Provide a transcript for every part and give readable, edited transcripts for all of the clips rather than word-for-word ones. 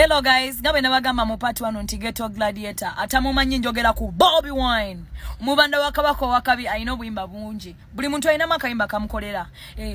Hello guys, ngabe nabagamba mu part 1 nti Ghetto Gladiator. Atamumanyi njogera ku Bobby Wine. Mubanda wakabako wakabi ayino buyimba bungi. Buli muntu ayina makayimba kamukolera.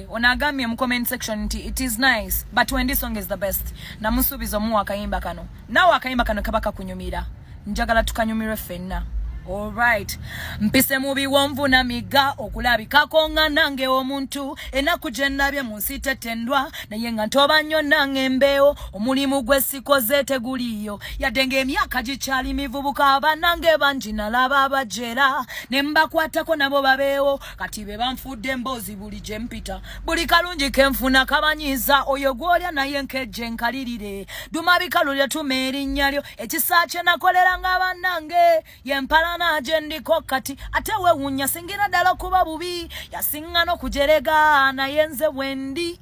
Onagamye mu comment section nti it is nice, but when this song is the best. Namusubizo mu akayimba kano. Nawe akayimba kano kabaka kunyumira. Njagala tukanyumire fenna. All right. Mpise mubi wonvu na miga okulabika konga nange omuntu enaku jennabye munsi tetendwa naye nga ntoba nnyo nange mbeo omulimu gwesikoze teguliyo yadenge emyaka gikyali mivubuka abanange bangi nalaba abajera ne mbakwatako nabo babeewo kati be banfudde emboozi buli gye mpita buli kalungi kenfuna kabanyiza oyo gwolya naye nkejje nkalirire dumabikalulya tuma erinnya lyo ekisa kye nakoleranga abanange yempala na jendiko kati atewe wunya singira dala kuba bubi yasingano kujerega na yenze Wendi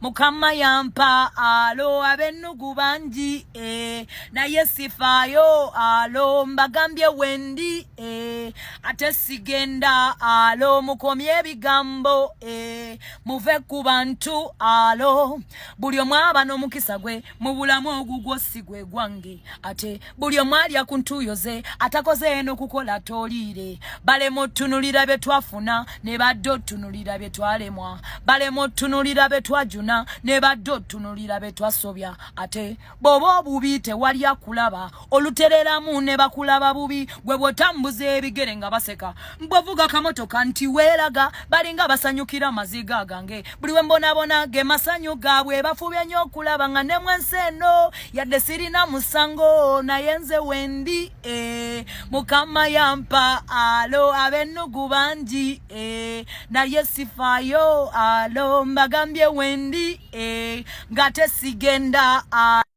mukama yampa alo abenugu banji na yesifayo alo mbagambye Wendi ate sigenda alo mukomye bigambo muve ku bantu alo buli omwaba no mukisa gwe mubulamu ogugwo sigwe gwange ate buli omwali akuntuyoze atakoze eno kukola tolire bale motunulira betwafuna ne baddo tunulira betwalemwa bale motunulira betwajuna ne baddo tunulira betwasobya ate bobo bubi tewali akulaba olutereramu ne bakulaba bubi gwe botambuze ebigere nga baseka mbovuga kamotoka nti weraga balinga basanyukira maziga gange buli wembona ge masanyu gabwe bafubye nnyo okulaba nga ne mwenseno yadde sirina musango na yenze Wendi mukama yampa alo abenugu banji na yesifayo alo mbagambye Wendi ngate sigenda